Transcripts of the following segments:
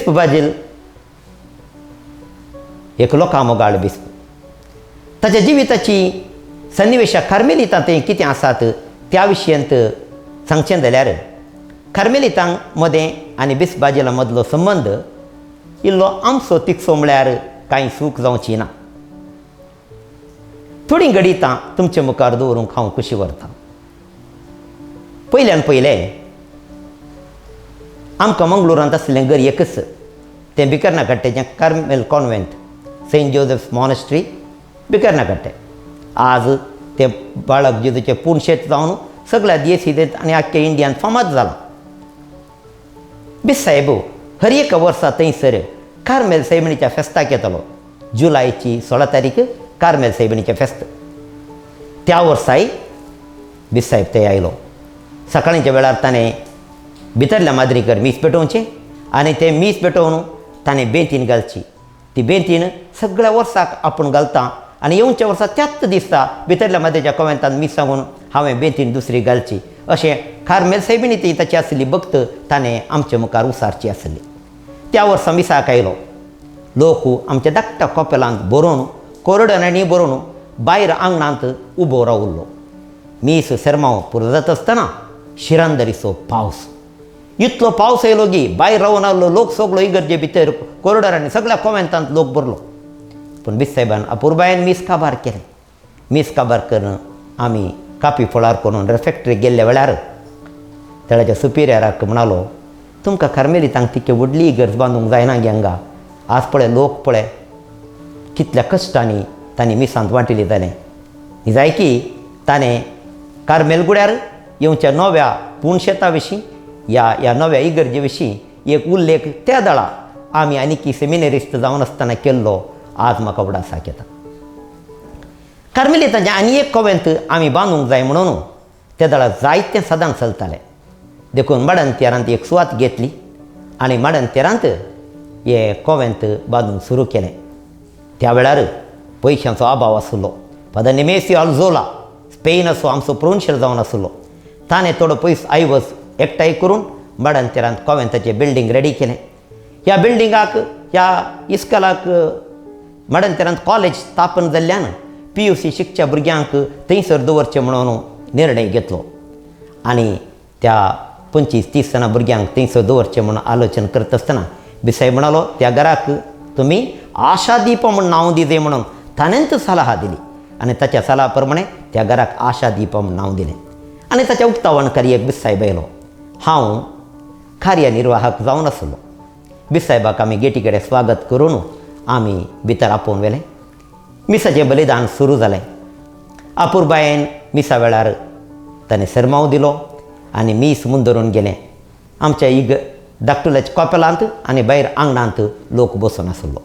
बिस्प Brazil एक लोकामोगाळ बिस्प. ताच्या जिविताची सन्निवेशां कार्मेलितांत कितें आसात त्या विशयांत सांगचें जाल्यार कार्मेलितांक मदें आनी बिस्प बाजीला मदलो संबंद इल्लो आमचो तिकसो म्हळ्यार कांय सूख जावची ना. थोडीं गणितां तुमचे मुखार दवरूंक हांव कशी व्हरतां. पयल्यान पयलें आमकां मंगळुरांत आसलें घर एकच, तें बिकर्नाकट्टेचें Carmel convent, saint Joseph monastery Bikarnakatte. आज तें बाळक जेजूचें पुणशेत जावन सगळ्या देशीदेत आनी आख्ख्या इंडियान फामाद जालां. बिस साहेब हर एक वर्सा थंयसर कार्मेल सैबणीच्या फेस्ताक येतलो. जुलायची 16 तारीख कार्मेल सैबणीचें फेस्त. त्या वर्साय बिस साहेब थंय आयलो. सकाळींच्या वेळार ताणें भितरल्या माद्रीकर मीस पेटोवचें आनी तें मीस पेटोवन ताणें बेंतीन घालची. ती बेंतीन सगळ्या वर्साक आपूण घालता आनी येवच्या वर्सा त्याच दिसता भितरल्या माद्रेच्या कॉवेंतान मीस सांगून हांवें बेंतीन दुसरी घालची. अशें कार्मेल सैबीणी ती ताची आसली भक्त ताणें आमच्या मुखार उसारची आसली. त्या वर्सा मिसाक आयलो. लोक आमच्या धाकट्या कॉपेलांत बरोवन कोरडनांनी बरोवन भायर आंगणांत उबो रावल्लो. मीस सेरमांव पुरो जाता आसतना शिरांदरीचो पावस. इतलो पावस येयलो की भायर रावून आसलो लोक सगळो इगर्जे भितर कोरडरांनी सगळ्या कॉवेंतांत लोक भरलो. पूण बिस साहेबान अपुरबायेन मीस काबार केलें. मीस काबार करून आमी कापी फळार करून रेफॅक्टरीक गेल्ल्या वेळार ताच्या सुपिरियराक म्हणालो, तुमकां कार्मेलितांक तितके व्हडली इगर्ज बांदूंक जायना गे हांगा. आज पळय लोक पळय कितल्या कश्टांनी तांणी मिसांत वांटिली जालें. जाय की ताणें कार्मेलगुड्यार येवच्या नव्या पुणशेता विशीं ह्या नव्या इगर्जे विशीं एक उल्लेख त्या दळा आमी आनीक सेमिनरिस्ट जावन आसतना केल्लो आज म्हाका उडासाक येता. कार्मेलितांचें आनी एक कॉवेंत आमी बांदूंक जाय म्हणून त्या दळा जायतें सदांच चलतालें. देखून माडंतेरांत एक सुवात घेतली आनी माडंतेरांत हें कॉवेंत बांदूंक सुरू केलें. त्या वेळार पयशांचो अभाव आसलो. फादर नेमेसियो अल्झोला स्पेनाचो आमचो प्रोन्शर जावन आसलो. ताणें थोडो पयस आयवज एकठांय करून माडंतेरांत कॉवेंताचें बिल्डींग रेडी केलें. ह्या बिल्डिंगाक ह्या इस्कॉलाक माडंतेरांत कॉलेज स्थापन जाल्ल्यान PUC शिकच्या भुरग्यांक थंयसर दवरचें म्हणून निर्णय घेतलो आनी त्या 25-30 जाणां भुरग्यांक थंयसर दवरचें म्हणून आलोचन करता आसतना बिसायब म्हणालो त्या घराक तुमी आशादीप म्हूण नांव दिजें म्हणून ताणेंच सलाह दिली आनी ताच्या सलाह प्रमाणे त्या घराक आशादीप म्हूण नांव दिलें. आनी ताच्या उक्तावण कार्याक बिसायब आयलो. हांव कार्यनिर्वाहक जावन आसलो. बिसायबाक आमी गेटी कडेन स्वागत करून आमी भितर आपोवन व्हेलें. मिसाचें बलिदान सुरू जालें. अपुरबायेन मिसा वेळार ताणें सरमांव दिलो आनी मीस मुंदरून गेलें. आमच्या धाकटुल्याच्या कॉपेलांत आनी भायर आंगणांत लोक बसून आसलो.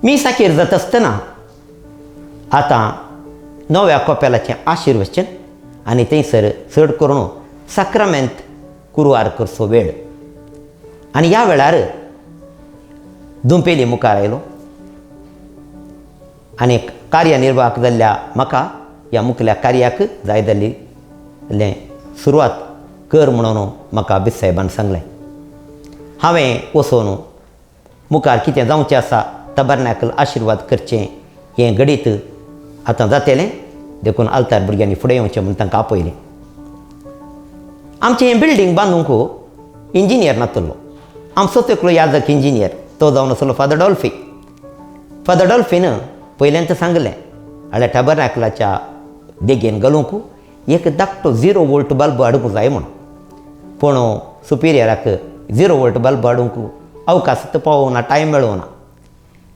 मिसाखेर जाता आसतना आतां नव्या कॉपेलाचें आशिर्वचन आनी थंयसर चड करून साक्रामेंत कुरवार करचो वेळ. आनी ह्या वेळार दुंपेली मुखार आयलो आनी कार्यनिर्वाहक जाल्ल्या म्हाका ह्या मुखेल्या कार्याक जाय जाल्ली सुरवात कर म्हणून म्हाका बिस साहेबान सांगलें. हांवें वचून मुखार कितें जावचें आसा तबरनाकल आशिर्वाद करचें हें घडीत आतां जातलें. देखून आल्तार भुरग्यांनी फुडें येवचें म्हूण तांकां आपयलें. आमचें हें बिल्डींग बांदूंक इंजिनियर नातलो. आमचोच एकलो याजक इंजिनियर तो जावन आसलो फादर डॉल्फी. फादर डॉल्फीन पयल्यांत सांगलें जाल्यार टॅबरनॅकलाच्या देगेन घालूंक एक धाकटो 0 वोल्ट बल्ब हाडूंक जाय म्हूण. पूण सुपिरियराक 0 वोल्ट बल्ब हाडूंक अवकाश पावना, टायम मेळूना.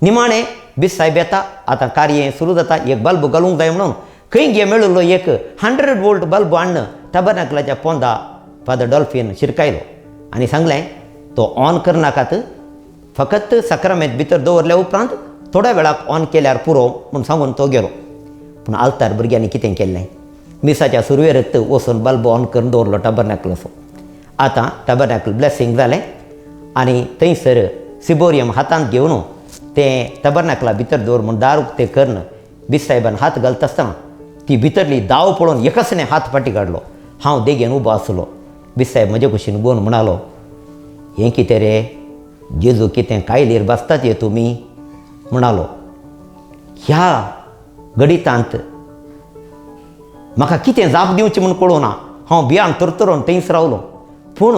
निमाणें बिस साहेब येता आतां कार्य सुरू जाता एक बल्ब घालूंक जाय म्हणून खंय गे मेळिल्लो एक 100 वोल्ट बल्ब हाडून टॅबरनॅकलाच्या पोंदा फादर डॉल्फीन शिरकायलो आनी सांगलें तो ऑन करनाकात, फकत साक्रामेंत भितर दवरल्या उपरांत थोड्या वेळाक ऑन केल्यार पुरो म्हूण सांगून तो गेलो. पूण आल्तार भुरग्यांनी कितें केल्लें, मिसाच्या सुरवेरेंत वचून बल्ब ऑन करून दवरलो टॅबरनॅकलाचो. आतां टॅबरनॅकल ब्लेसींग जालें आनी थंयसर सिबोरियम हातांत घेवन तें टॅबरनॅकला भितर दवर म्हूण दार उक्तें करून बिस साहेबान हात घालता आसतना ती भितरली दाव पळोवन एकसने हात फाटी काडलो. हांव देगेन उबो आसलो. बिस साहेब म्हजे कुशीन बोवन म्हणालो, हें कितें रे, जेजू कितें कायलीर बसतात ये तुमी म्हणालो. ह्या घडितांत म्हाका कितें जाप दिवचें म्हूण कळूना. हांव भियान तरतरोवन थंयच रावलो. पूण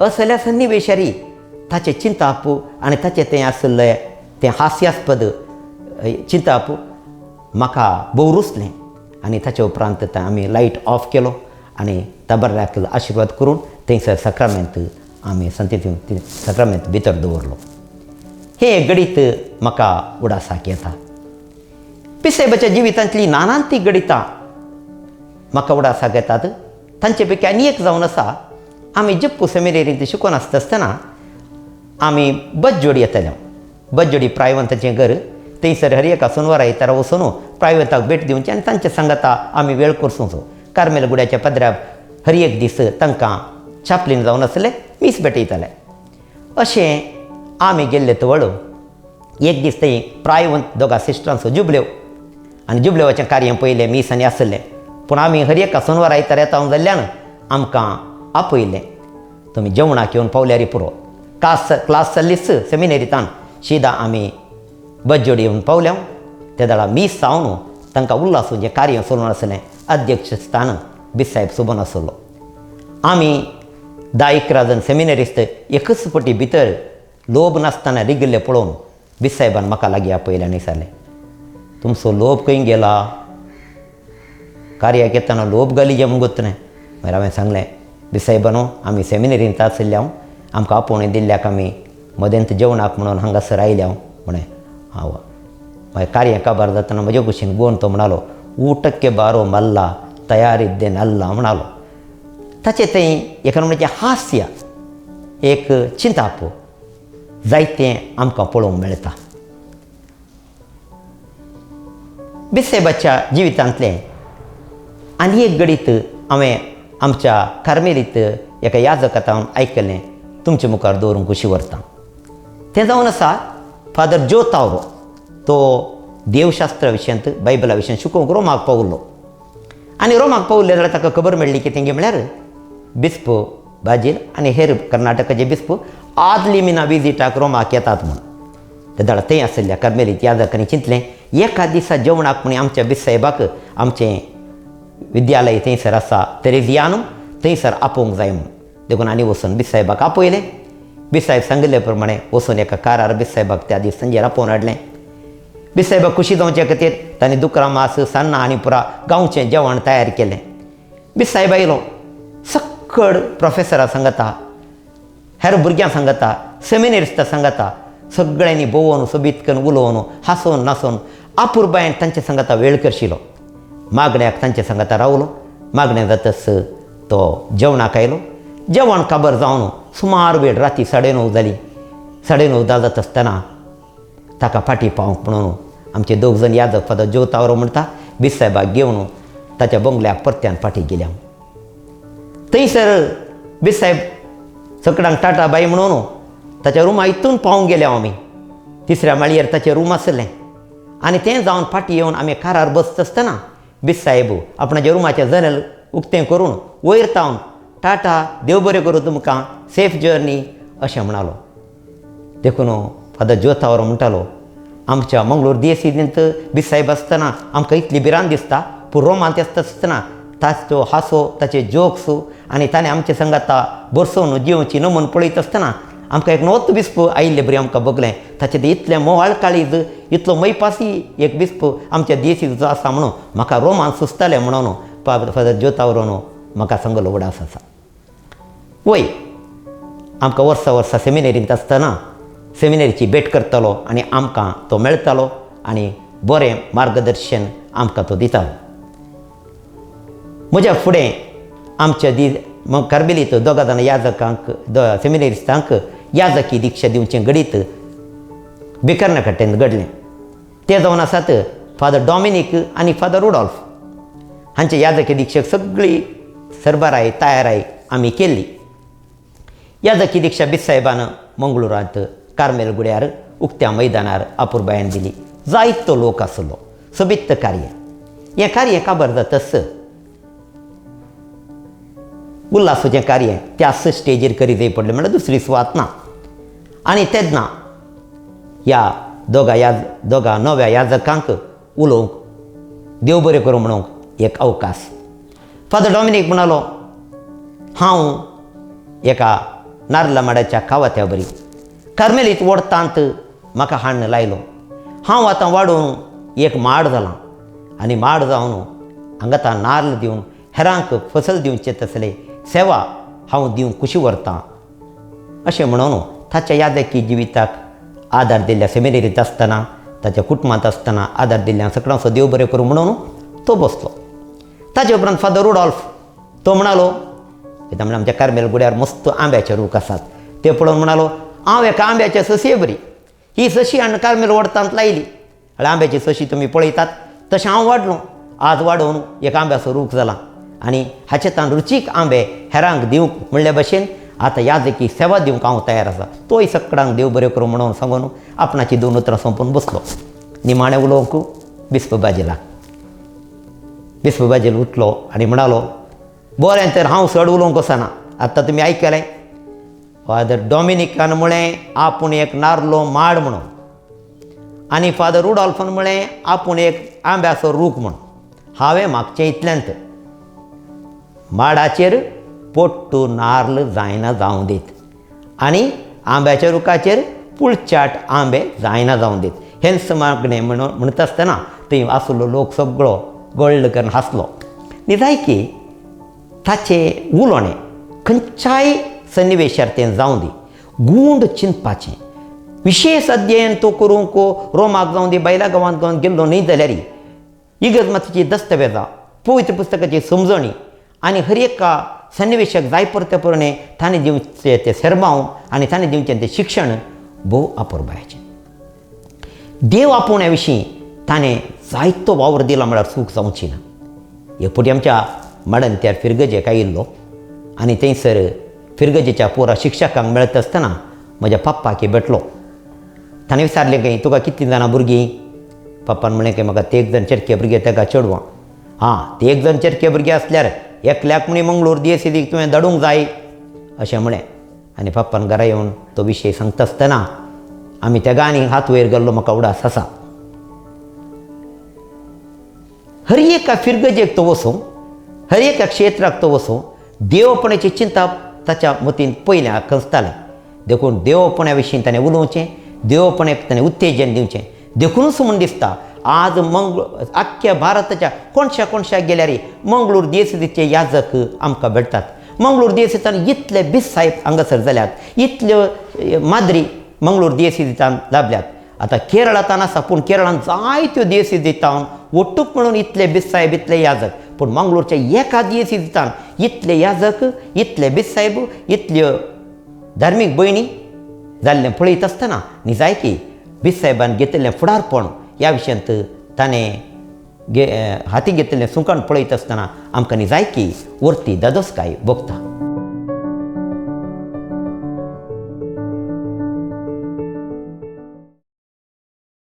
असल्या सन्निवेशारी ताचें चिंताप आनी ताचें तें आसलें तें हास्यास्पद चिंताप म्हाका भोव रुसलें. आनी ताचे उपरांत आमी लायट ऑफ केलो आनी तबर्राक आशिर्वाद करून थंयसर सक्रामेंत आमी संतीत सक्रामेंत भितर दवरलो. हे गडीत म्हाका उडासाक येता. पिसेबाच्या जिवितांतलीं नानांती गडितां म्हाका उडासाक येतात. तांचे पैकी आनी एक जावन आसा, आमी जप्पू सेमिनेरींत शिकून आसतना आमी बसजोडी येताल्यो. बसजोडी प्रायवंताचें घर, थंयसर हर एका सोनवारा येतार वचून प्रायवंताक भेट दिवचें आनी तांच्या सांगाता आमी वेळ करसूचो. कार्मेल गुड्याच्या पदरार हर एक दीस तांकां चापलीन जावन आसलें मीस भेटयताले. अशें आमी गेल्ले तवळ एक दीस थंय प्रायवंत दोगा सिस्टरांचो जुबल्यो आनी जुबल्योवाचें कार्य पयलें मीसांनी आसलें. पूण आमी हर एका सोनवारा येतार येता जाल्ल्यान आमकां आपयलें. तुमी जेवणाक येवन पावल्यार पुरो. क्लास चल्लीस सेमिनेरींतान शिदा आमी बसजोडी येवन पावल्या. त्या दाळा मीस जावन तांकां उल्हासून जें कार्य चलून आसलें अध्यक्ष स्थान बिसायब सुबोन आसलो. आमी 10-11 जण सेमिनेरिस्ट एकच पटी भितर लोभ नासतना रिगिल्ले पळोवन बिसायबान म्हाका लागीं आपयलें आनी सांगलें, तुमचो लोभ खंय गेला? कार्याक येताना लोभ घाली जे म्हूण गोतलें. मागीर हांवें सांगलें, बिसायबानो आमी सेमिनेरींत आसल्या आमकां आपोवणें दिल्ल्याक आमी मदेंत जेवणाक म्हणून हांगासर आयल्या म्हणें. हांव मागीर कार्य काबार जातना म्हजे कुशीन गोवन तो म्हणालो, ಊಟಕ್ಕೆ ಬಾರೋ ಮಲ್ಲ ತಯಾರಿದ್ದೇನಲ್ಲ म्हणालो. ताचें थंय एका नमुन्याचें हास्य, एक चिंताप जायतें आमकां पळोवंक मेळटा. बिसेबाच्या जिवितांतलें आनी एक गडीत हांवें आमच्या कार्मेलीत एका याजकातावन आयकलें, तुमचे मुखार दवरूंक कशी व्हरता. तें जावन आसा फादर जो तावरो. तो देवशास्त्रा विशयांत बायबला विशयांत शिकोवंक रोमाक पावलो. आनी रोमाक पावले जाल्यार ताका खबर मेळ्ळी की तेंगे म्हळ्यार बिस्प बाजील आनी हेर कर्नाटकाचे बिस्प आदली मिना विजिटाक रोमाक येतात म्हूण. ते दाडा थंय आसलेल्या कार्मेलीत याजकांनी चिंतलें, एका दिसा जेवणाक म्हणी आमच्या बिसायबाक आमचें विद्यालय थंयसर आसा तेरेजियानू, थंयसर आपोवंक जाय म्हूण. देखून आनी वचून बिसायबाक आपयलें. बिसायब सांगिल्ले प्रमाणें वचून एका कारार बिसायबाक त्या दीस संजेर आपोवन हाडलें. बिसायबाक खुशी जावचे खातीर तांणी दुकरां मास सान्नां आनी पुरा गांवचें जेवण तयार केलें. बिसायब आयलो. सक्कड प्रोफेसरां सांगता, हेर भुरग्यां सांगता, सेमिनेरिस्टां सांगता, सगळ्यांनी भोंवून सोबीत करून उलोवन हांसून नासून आपुरबायेन तांचे सांगता वेळ करशिलो. मागण्याक तांचे सांगता रावलो. मागणें जातच तो जेवणाक आयलो. जेवण काबार जावन सुमार वेळ राती 9:30 जाली. 9:30 जात आसतना ताका फाटीं पावंक म्हणून आमचे दोग जण याजक फादर जो तावरो म्हणटा बिसायबाक घेवन ताच्या बंगल्याक परत्यान फाटीं गेल्या. थंयसर बिसायब सकडांक टाटा बाई म्हणून ताच्या रुमा हितून पावूंक गेल्या आमी. 3ऱ्या माळयेर ताचें रूम आसलें. आनी तें जावन फाटीं येवन आमी कारार बसता आसतना बिसायब आपणाच्या रुमाचें जनेल उक्तें करून वयर तावन, टाटा, देव बरें करूं तुमकां, सेफ जर्नी अशें म्हणालो. देखून फादर जो तावरो म्हणटालो, आमच्या मंगळूर दियेसींत बिसायब आसतना आमकां इतली भिरांत दिसता, पूण रोमांत आसतना ताचो हांसो, ताचे जोक्स आनी ताणें आमचे सांगाता बरसोवन जिवची नमून पळयत आसतना आमकां एक नवो बिस्प आयिल्ले बरी आमकां बगलें. ताचें तें इतलें मोवाळ काळीज, इतलो मैपासी एक बिस्प आमच्या दियेसीचो आसा म्हणून म्हाका रोमांत सुचतालें म्हणून फादर जो तावरोन म्हाका सांगलो उडास आसा. वय आमकां वर्सा सेमिनेरींत आसतना सेमिनेरीची भेट करतालो आनी आमकां तो मेळटालो आनी बरें मार्गदर्शन आमकां तो दितालो. म्हज्या फुडें आमच्या कार्मेलीत दोगा जाणां याजकांक सेमिनेरिस्टांक याजकी दिक्षा दिवचें घडीत बेकारना कट्ट्यान घडलें. ते जावन आसात फादर डॉमिनीक आनी फादर रुडॉल्फ. हांचे याजकी दिक्षेक सगळी सरबराय तयाराय आमी केल्ली. याजकी दिक्षा बिसायबान मंगळुरांत कार्मेल गुड्यार उक्त्या मैदानार आपुरबायेन दिली. जायतो लोक आसलो. सोबीत कार्य. हें कार्य काबार जातस उल्हासाचें कार्य त्याच स्टेजीर करी जाय पडलें. म्हणल्यार दुसरी सुवात ना. आनी तेन्ना ह्या दोगा नव्या याजकांक उलोवंक देव बरें करूं म्हणूंक एक अवकाश. फादर डॉमिनीक म्हणलो, हांव एका नाल्ला माडाच्या कावात्या बरी कार्मेलीत वोडतांत म्हाका हाडून लायलो. हांव आतां वाडून एक माड जालां आनी माड जावन हांगा आतां नाल्ल दिवन हेरांक फसल दिवचें तसले सेवा हांव दिवंक कुशी व्हरतां अशें म्हणून ताच्या याजकी जिविताक आदार दिल्ल्या सेमिनेरींत आसतना ताच्या कुटुंबांत आसतना आदार दिल्ल्या सगळ्यांचो देव बरें करूं म्हणून तो बसलो. ताचे उपरांत फादर रुडॉल्फ तो म्हणालो, म्हणजे आमच्या कार्मेल गुड्यार मस्त आंब्याचे रूख आसात ते पळोवन म्हणालो, हांव एका आंब्याच्या सशये बरी ही सशी हाडून कार्मेल वडतांत लायली. आंब्याची सशी तुमी पळयतात तशें हांव वाडलो. आज वाडोवन एक आंब्याचो रूख जाला आनी हाचेतान रुचीक आंबे हेरांक दिवंक म्हणल्या भशेन आतां याजकी सेवा दिवंक हांव तयार आसा. तोय सगळ्यांक देव बरें करूं म्हणून सांगून आपणाची 2 उतरां संपून बसलो. निमाणें उलोवंक बिस्प बाजेल उठलो आनी म्हणालो, बरें तर हांव चड उलोवंक वचना. आतां तुमी आयकलें फादर डॉमिनिकान म्हळें आपूण एक नारलो माड म्हणून आनी फादर रुडॉल्फान म्हळें आपूण एक आंब्याचो रूख म्हणून. हांवें मागचें इतल्यांत माडाचेर पोट्टू नाल्ल जायना जावं दीत आनी आंब्याच्या रुखाचेर पुळचाट आंबे जायना जावं दीत. हेंच मागणें म्हणटा आसतना थंय आसलो लोक सगळो गळ्ळ करून हांसलो. निजायकी ताचें उलोवणें खंयच्याय सन्निवेशार तें जावं दी, गूंड चिंतपाचें, विशेष अध्ययन तो करूंक रोमाक जावं दी, बायला गांवांत गांवांत गेल्लो न्ही जाल्यार इगर्ज मातेची दस्तवेजां, पवित्र पुस्तकाची समजणी आनी हर एका सन्निवेशाक जाय परते प्रमाणे ताणें दिवचें तें सेरमांव आनी ताणें दिवचें तें शिक्षण भोव अपुरबायेचें. देव आपुण्या विशीं ताणें जायतो वावर दिला म्हळ्यार चूक जावची ना. एक फावटी आमच्या माडंत्यार फिरगजेक आयिल्लो आनी थंयसर फिरगजेच्या पोरा शिक्षकांक मेळटा आसतना म्हज्या पप्पाक भेटलो. ताणें विचारलें की तुका कितलीं जाणां भुरगीं? पप्पान म्हळें की म्हाका ते 1 जण चेडके भुरगे ताका चेडवां. ते 1 जण चेडके भुरगे आसल्यार एकल्याक म्हणी मंगळूर DSCDक तुवें धाडूंक जाय अशें म्हळें. आनी पप्पान घरा येवन तो विशय सांगता आसतना आमी तेगा आनी हात वयर घाल्लो, म्हाका उडास आसा. हर एका फिरगजेक तो वचूं, हर एका क्षेत्राक तो वचूं देवपणाची चिंता ताच्या मतीन पयल्याक आसतालें. देखून देवपण्या विशीं ताणें उलोवचें, देवपण्याक ताणें उत्तेजन दिवचें. देखूनच म्हूण दिसता आज आख्ख्या भारताच्या कोणशाक गेल्यार मंगळूर DSCDचे याजक आमकां भेटतात. मंगळूर DSCDंतल्यान इतले बीस साहेब हांगासर जाल्यात, इतल्यो माद्री मंगळूर DSCDंतल्यान लाभल्यात. आतां केरळांत आसा पूण केरळांत जायत्यो DSCDंतल्यान वट्टूक म्हणून इतले बीस साहेब, इतले याजक. पूण मंगळूरच्या एका DSCDंतल्यान इतले याजक, इतले बीस साहेब, इतल्यो धार्मीक भयणी जाल्लें पळयत आसतना निजायकी बीस साहेबान घेतिल्लें फुडारपण ह्या विशयांत ताणें हाती घेतिल्लें सुकाण पळयत आसतना आमकां निजायकी वर्ती दादोसकाय भोगता.